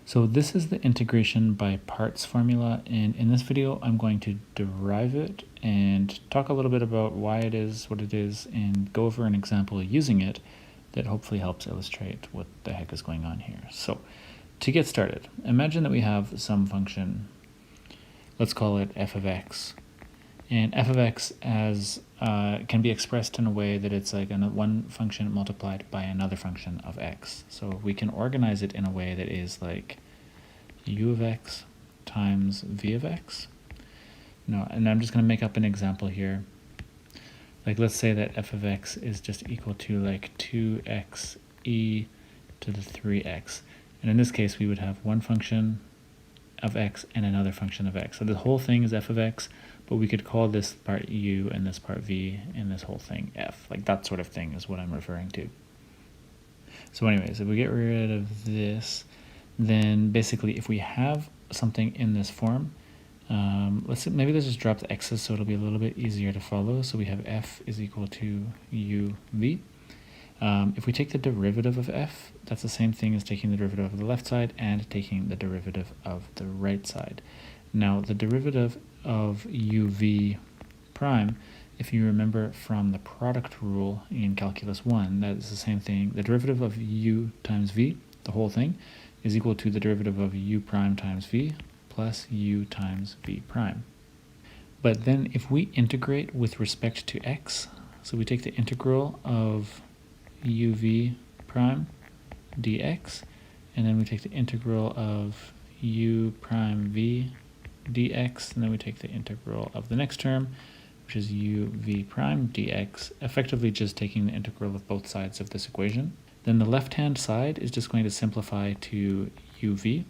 So this is the integration by parts formula, and in this video I'm going to derive it and talk a little bit about why it is what it is and go over an example using it that hopefully helps illustrate what the heck is going on here. So to get started, imagine that we have some function, let's call it f of x, and f of x as can be expressed in a way that it's like one function multiplied by another function of x. So we can organize it in a way that is like u of x times v of x. No, and I'm just going to make up an example here. Like let's say that f of x is just equal to like 2x e to the 3x. And in this case, we would have one function of x and another function of x. So the whole thing is f of x, but we could call this part u and this part v and this whole thing f. Like that sort of thing is what I'm referring to. So anyways, if we get rid of this, then basically if we have something in this form, let's just drop the x's so it'll be a little bit easier to follow. So we have f is equal to u v. If we take the derivative of f, that's the same thing as taking the derivative of the left side and taking the derivative of the right side. Now the derivative of uv prime, if you remember from the product rule in calculus 1, that is the same thing. The derivative of u times v, the whole thing, is equal to the derivative of u prime times v plus u times v prime. But then if we integrate with respect to x, so we take the integral of uv prime dx, and then we take the integral of u prime v dx, and then we take the integral of the next term, which is u v prime dx, effectively just taking the integral of both sides of this equation. Then the left-hand side is just going to simplify to uv,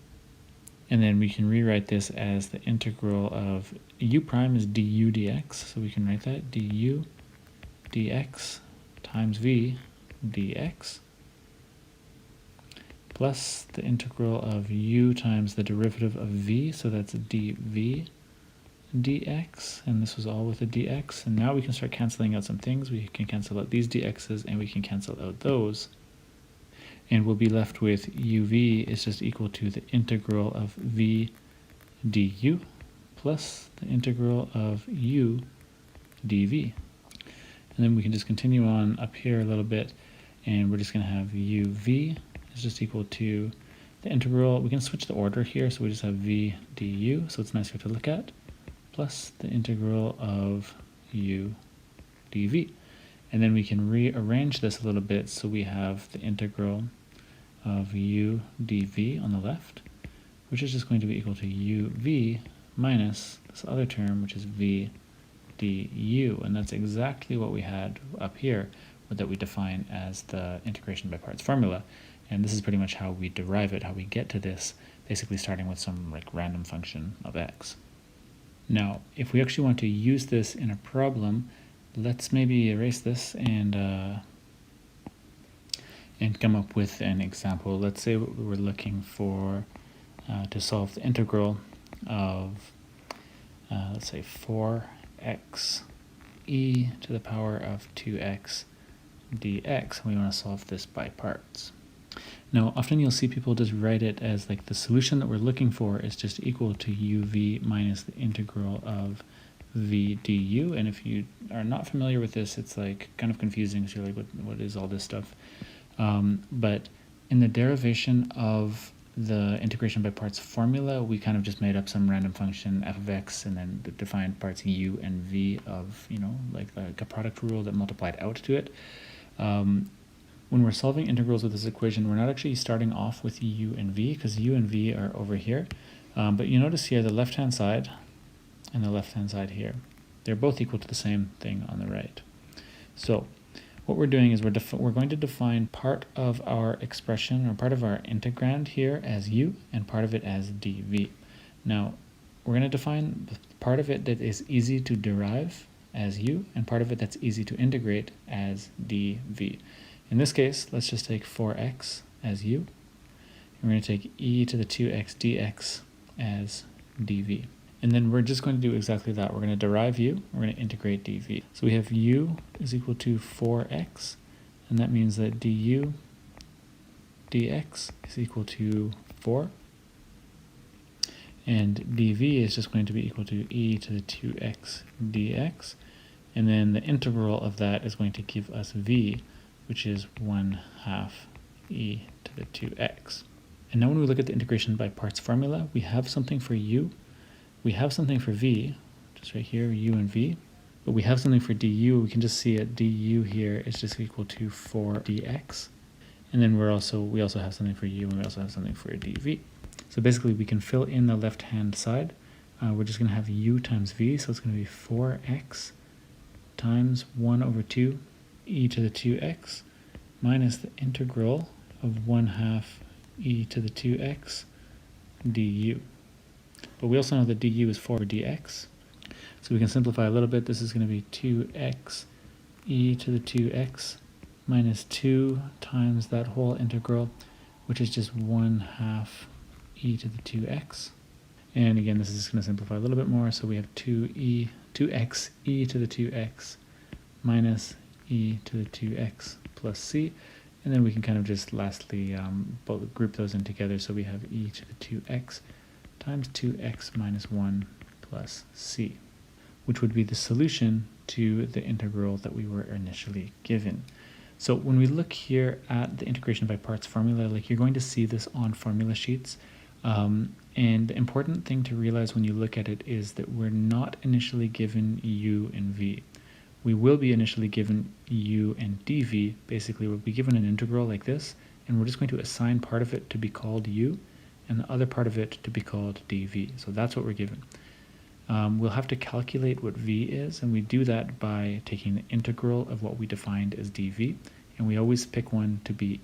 and then we can rewrite this as the integral of u prime is du dx, so we can write that du dx times v dx plus the integral of u times the derivative of v, so that's dv dx, and this was all with a dx. And now we can start canceling out some things. We can cancel out these dx's and we can cancel out those, and we'll be left with uv is just equal to the integral of v du plus the integral of u dv. And then we can just continue on up here a little bit, and we're just going to have uv is just equal to the integral. We can switch the order here, so we just have v du, so it's nicer to look at, plus the integral of u dv. And then we can rearrange this a little bit, so we have the integral of u dv on the left, which is just going to be equal to uv minus this other term, which is v du, and that's exactly what we had up here that we define as the integration by parts formula. And this is pretty much how we derive it, how we get to this, basically starting with some like random function of x. Now, if we actually want to use this in a problem, let's maybe erase this and come up with an example. Let's say we're looking for to solve the integral of let's say 4x e to the power of 2x dx, and we want to solve this by parts. Now, often you'll see people just write it as like the solution that we're looking for is just equal to uv minus the integral of v du, and if you are not familiar with this, it's like kind of confusing because you're like, what is all this stuff? But in the derivation of the integration by parts formula, we kind of just made up some random function f of x and then defined parts u and v of, like a product rule that multiplied out to it. When we're solving integrals with this equation, we're not actually starting off with u and v, because u and v are over here. But you notice here the left-hand side and the left-hand side here, they're both equal to the same thing on the right. So what we're doing is we're going to define part of our expression, or part of our integrand here, as u, and part of it as dv. Now, we're going to define part of it that is easy to derive as u, and part of it that's easy to integrate as dv. In this case, let's just take 4x as u, and we're going to take e to the 2x dx as dv. And then we're just going to do exactly that. We're going to derive u, we're going to integrate dv. So we have u is equal to 4x, and that means that du dx is equal to 4 And dv is just going to be equal to e to the 2x dx. And then the integral of that is going to give us v, which is 1/2 e to the 2x. And now when we look at the integration by parts formula, we have something for u, we have something for v, just right here, u and v, but we have something for du. We can just see it, du here is just equal to 4 dx. And then we also have something for u, and we also have something for dv. So basically we can fill in the left-hand side. We're just going to have u times v, so it's going to be 4x times 1/2 e to the 2x minus the integral of 1/2 e to the 2x du. But we also know that du is 4 dx. So we can simplify a little bit. This is going to be 2x e to the 2x minus 2 times that whole integral, which is just 1/2 e to the 2x. And again, this is going to simplify a little bit more. So we have 2x e to the 2x minus e to the 2x plus c. And then we can kind of just lastly group those in together. So we have e to the 2x times 2x minus 1 plus c, which would be the solution to the integral that we were initially given. So when we look here at the integration by parts formula, like you're going to see this on formula sheets. And the important thing to realize when you look at it is that we're not initially given u and v. We will be initially given u and dv. Basically, we'll be given an integral like this, and we're just going to assign part of it to be called u, and the other part of it to be called dv. So that's what we're given. We'll have to calculate what v is, and we do that by taking the integral of what we defined as dv, and we always pick one to be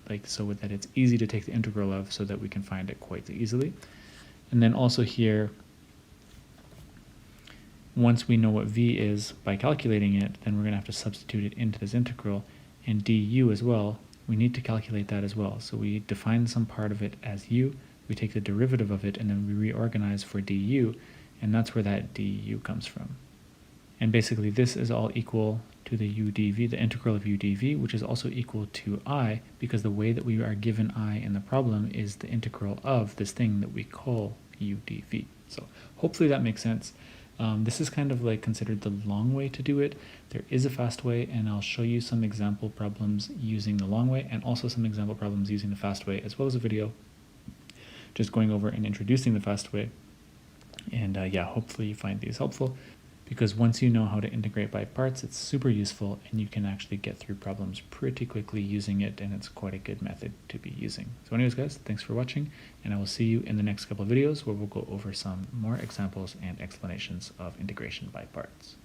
like so that it's easy to take the integral of, so that we can find it quite easily. And then also here, once we know what v is by calculating it, then we're going to have to substitute it into this integral, and du as well, we need to calculate that as well. So we define some part of it as u, we take the derivative of it, and then we reorganize for du, and that's where that du comes from. And basically this is all equal to the u dv, the integral of u dv, which is also equal to I, because the way that we are given I in the problem is the integral of this thing that we call u dv. So hopefully that makes sense. This is kind of like considered the long way to do it. There is a fast way, and I'll show you some example problems using the long way and also some example problems using the fast way, as well as a video just going over and introducing the fast way. And yeah, hopefully you find these helpful, because once you know how to integrate by parts, it's super useful and you can actually get through problems pretty quickly using it, and it's quite a good method to be using. So anyways guys, thanks for watching, and I will see you in the next couple of videos where we'll go over some more examples and explanations of integration by parts.